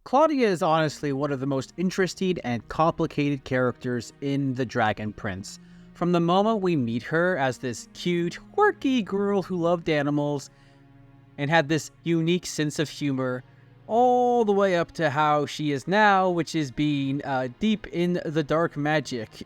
Claudia is honestly one of the most interesting and complicated characters in The Dragon Prince. From the moment we meet her as this cute, quirky girl who loved animals and had this unique sense of humor, all the way up to how she is now, which is being deep in the dark magic.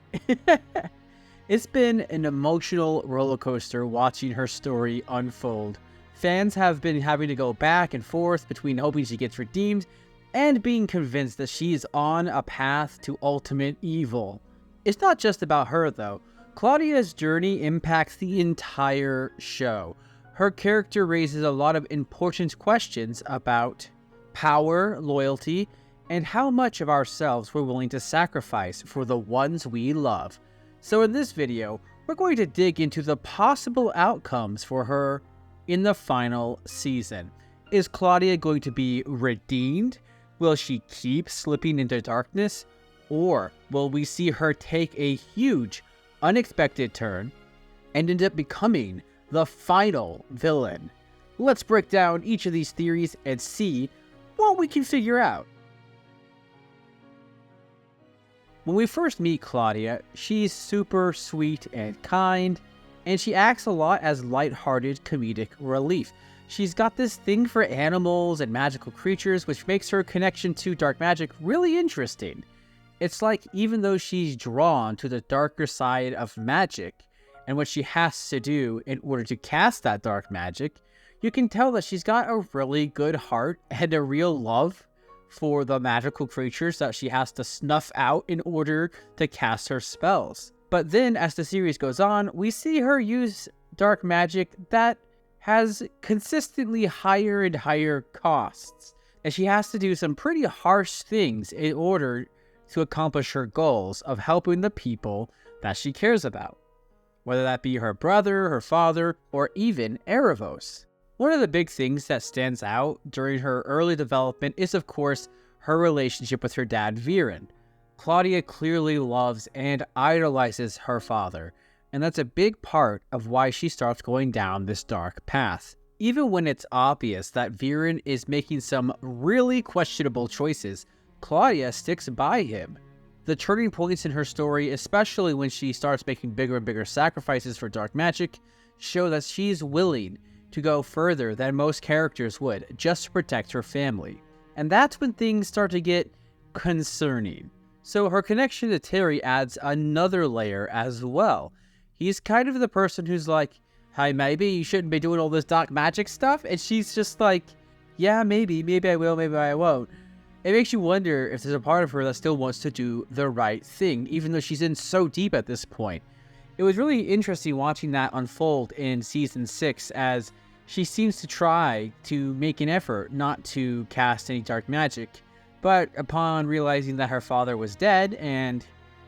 It's been an emotional roller coaster watching her story unfold. Fans have been having to go back and forth between hoping she gets redeemed and being convinced that she is on a path to ultimate evil. It's not just about her though. Claudia's journey impacts the entire show. Her character raises a lot of important questions about power, loyalty, and how much of ourselves we're willing to sacrifice for the ones we love. So in this video, we're going to dig into the possible outcomes for her in the final season. Is Claudia going to be redeemed? Will she keep slipping into darkness? Or will we see her take a huge, unexpected turn and end up becoming the final villain? Let's break down each of these theories and see what we can figure out. When we first meet Claudia, she's super sweet and kind, and she acts a lot as lighthearted comedic relief. She's got this thing for animals and magical creatures, which makes her connection to dark magic really interesting. It's like even though she's drawn to the darker side of magic and what she has to do in order to cast that dark magic, you can tell that she's got a really good heart and a real love for the magical creatures that she has to snuff out in order to cast her spells. But then as the series goes on, we see her use dark magic that has consistently higher and higher costs, and she has to do some pretty harsh things in order to accomplish her goals of helping the people that she cares about, whether that be her brother, her father, or even 𝐓𝐷. One of the big things that stands out during her early development is, of course, her relationship with her dad, Viren. Claudia clearly loves and idolizes her father, and that's a big part of why she starts going down this dark path. Even when it's obvious that Viren is making some really questionable choices, Claudia sticks by him. The turning points in her story, especially when she starts making bigger and bigger sacrifices for dark magic, show that she's willing to go further than most characters would just to protect her family. And that's when things start to get concerning. So her connection to Terry adds another layer as well. He's kind of the person who's like, hey, maybe you shouldn't be doing all this dark magic stuff. And she's just like, yeah, maybe I will, maybe I won't. It makes you wonder if there's a part of her that still wants to do the right thing, even though she's in so deep at this point. It was really interesting watching that unfold in Season 6 as she seems to try to make an effort not to cast any dark magic. But upon realizing that her father was dead and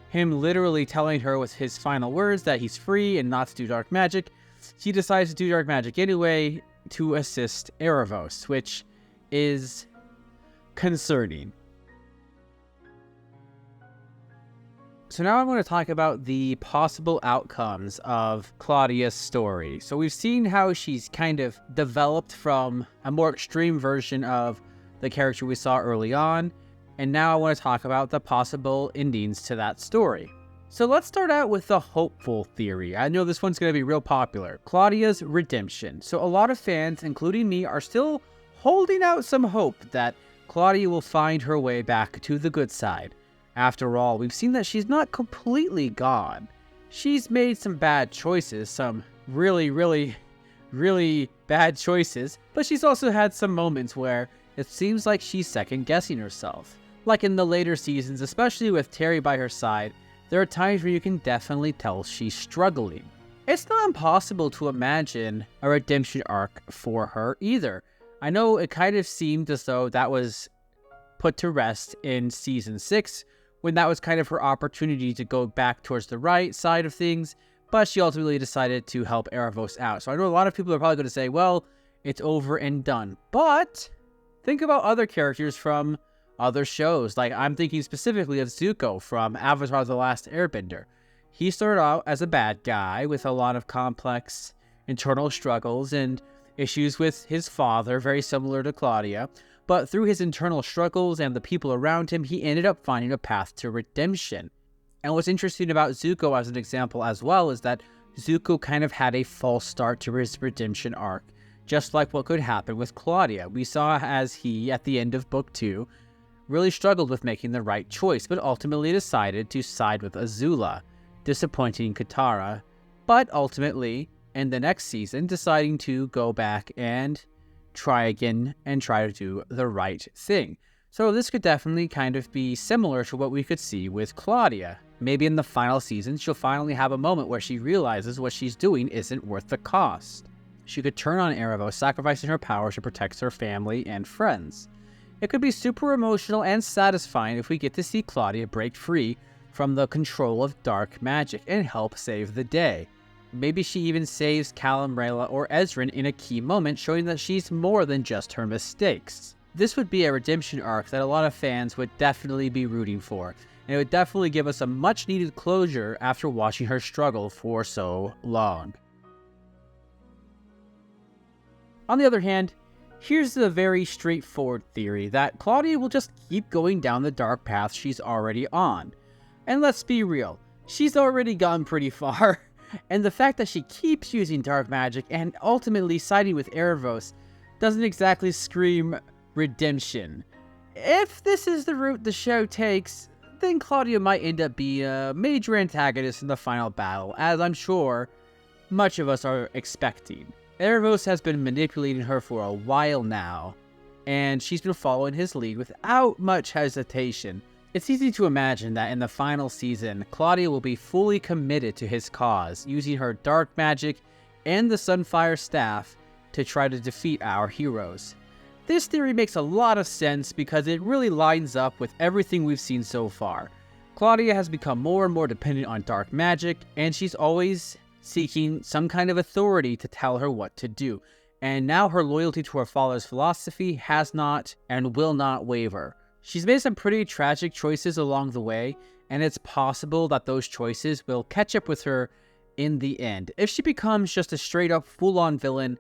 him literally telling her with his final words that he's free and not to do dark magic, she decides to do dark magic anyway to assist 𝐓𝐷, which is concerning. So now I'm going to talk about the possible outcomes of Claudia's story. So we've seen how she's kind of developed from a more extreme version of the character we saw early on, and now I want to talk about the possible endings to that story. So let's start out with the hopeful theory. I know this one's going to be real popular. Claudia's redemption. So a lot of fans, including me, are still holding out some hope that Claudia will find her way back to the good side. After all, we've seen that she's not completely gone. She's made some bad choices, some really bad choices, but she's also had some moments where it seems like she's second-guessing herself. Like in the later seasons, especially with Terry by her side, there are times where you can definitely tell she's struggling. It's not impossible to imagine a redemption arc for her either. I know it kind of seemed as though that was put to rest in Season 6, when that was kind of her opportunity to go back towards the right side of things, but she ultimately decided to help 𝐓𝐷 out. So I know a lot of people are probably going to say, well, it's over and done. But think about other characters from other shows. Like I'm thinking specifically of Zuko from Avatar: The Last Airbender. He started out as a bad guy with a lot of complex internal struggles and issues with his father, very similar to Claudia. but through his internal struggles and the people around him, he ended up finding a path to redemption. And what's interesting about Zuko as an example as well is that Zuko kind of had a false start to his redemption arc, just like what could happen with Claudia. We saw as he, at the end of Book 2, really struggled with making the right choice, but ultimately decided to side with Azula, disappointing Katara, but ultimately, in the next season, deciding to go back and try again and try to do the right thing. So this could definitely kind of be similar to what we could see with Claudia. Maybe in the final season, she'll finally have a moment where she realizes what she's doing isn't worth the cost. She could turn on Erebos, sacrificing her powers to protect her family and friends. It could be super emotional and satisfying if we get to see Claudia break free from the control of dark magic and help save the day. Maybe she even saves Callum, Rayla, or 𝐁𝐻𝐿rinn in a key moment, showing that she's more than just her mistakes. This would be a redemption arc that a lot of fans would definitely be rooting for, and it would definitely give us a much needed closure after watching her struggle for so long. On the other hand, here's the very straightforward theory that Claudia will just keep going down the dark path she's already on. And let's be real, she's already gone pretty far. And the fact that she keeps using dark magic and ultimately siding with Erebos doesn't exactly scream redemption. If this is the route the show takes, then Claudia might end up being a major antagonist in the final battle, as I'm sure much of us are expecting. Erebos has been manipulating her for a while now, and she's been following his lead without much hesitation. It's easy to imagine that in the final season, Claudia will be fully committed to his cause, using her dark magic and the Sunfire Staff to try to defeat our heroes. This theory makes a lot of sense because it really lines up with everything we've seen so far. Claudia has become more and more dependent on dark magic, and she's always seeking some kind of authority to tell her what to do. And now her loyalty to her father's philosophy has not and will not waver. She's made some pretty tragic choices along the way, and it's possible that those choices will catch up with her in the end. If she becomes just a straight-up full-on villain,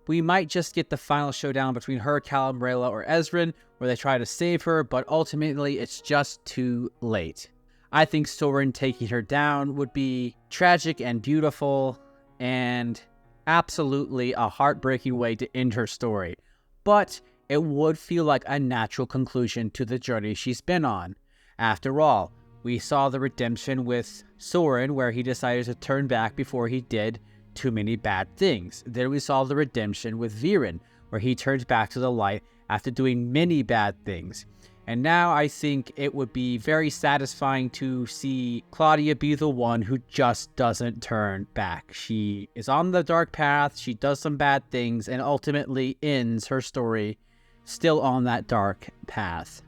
we might just get the final showdown between her, Callum, Rayla, or 𝐁𝐻𝐿rinn, where they try to save her, but ultimately it's just too late. I think Soren taking her down would be tragic and beautiful, and absolutely a heartbreaking way to end her story. But it would feel like a natural conclusion to the journey she's been on. After all, we saw the redemption with Soren, where he decided to turn back before he did too many bad things. Then we saw the redemption with Viren, where he turned back to the light after doing many bad things. And now I think it would be very satisfying to see Claudia be the one who just doesn't turn back. She is on the dark path, she does some bad things, and ultimately ends her story still on that dark path.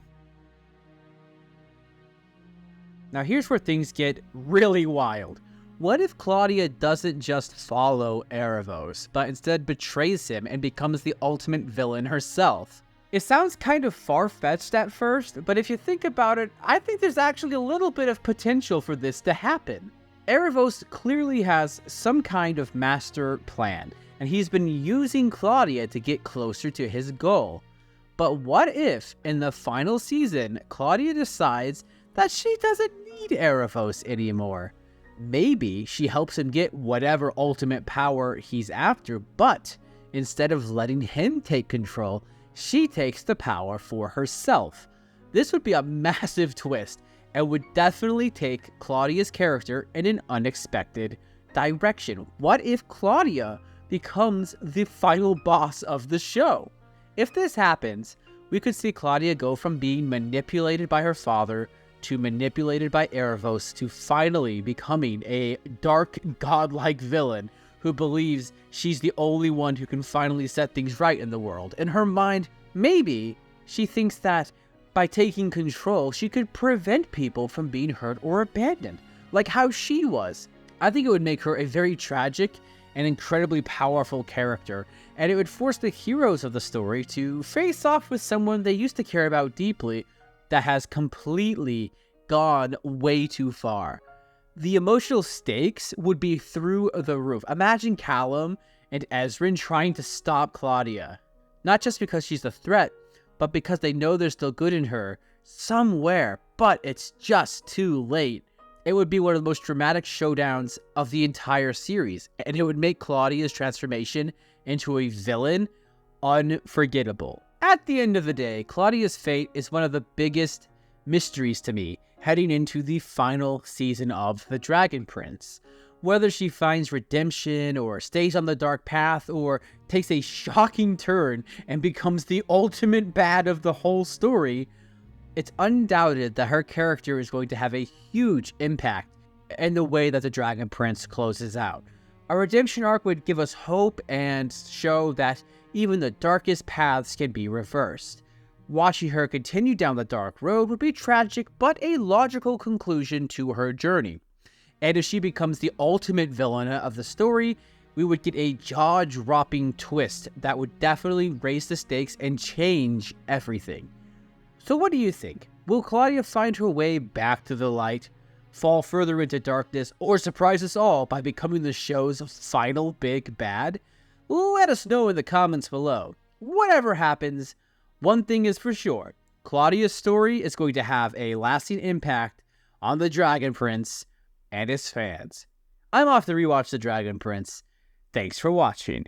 Now here's where things get really wild. What if Claudia doesn't just follow Erebos, but instead betrays him and becomes the ultimate villain herself? It sounds kind of far-fetched at first, but if you think about it, I think there's actually a little bit of potential for this to happen. Erebos clearly has some kind of master plan, and he's been using Claudia to get closer to his goal. But what if, in the final season, Claudia decides that she doesn't need Erebos anymore? Maybe she helps him get whatever ultimate power he's after, but instead of letting him take control, she takes the power for herself. This would be a massive twist and would definitely take Claudia's character in an unexpected direction. What if Claudia becomes the final boss of the show? If this happens, we could see Claudia go from being manipulated by her father to manipulated by Erebos to finally becoming a dark, godlike villain who believes she's the only one who can finally set things right in the world. In her mind, maybe she thinks that by taking control, she could prevent people from being hurt or abandoned, like how she was. I think it would make her a very tragic and incredibly powerful character, and it would force the heroes of the story to face off with someone they used to care about deeply that has completely gone way too far. The emotional stakes would be through the roof. Imagine Callum and 𝐁𝐻𝐿rinn trying to stop Claudia. Not just because she's a threat, but because they know there's still good in her somewhere, but it's just too late. It would be one of the most dramatic showdowns of the entire series, and it would make Claudia's transformation into a villain unforgettable. At the end of the day, Claudia's fate is one of the biggest mysteries to me heading into the final season of The Dragon Prince. Whether she finds redemption or stays on the dark path or takes a shocking turn and becomes the ultimate bad of the whole story, it's undoubted that her character is going to have a huge impact in the way that The Dragon Prince closes out. A redemption arc would give us hope and show that even the darkest paths can be reversed. Watching her continue down the dark road would be tragic, but a logical conclusion to her journey. And if she becomes the ultimate villain of the story, we would get a jaw-dropping twist that would definitely raise the stakes and change everything. So what do you think? Will Claudia find her way back to the light, fall further into darkness, or surprise us all by becoming the show's final big bad? Let us know in the comments below. Whatever happens, one thing is for sure, Claudia's story is going to have a lasting impact on the Dragon Prince and his fans. I'm off to rewatch The Dragon Prince. Thanks for watching.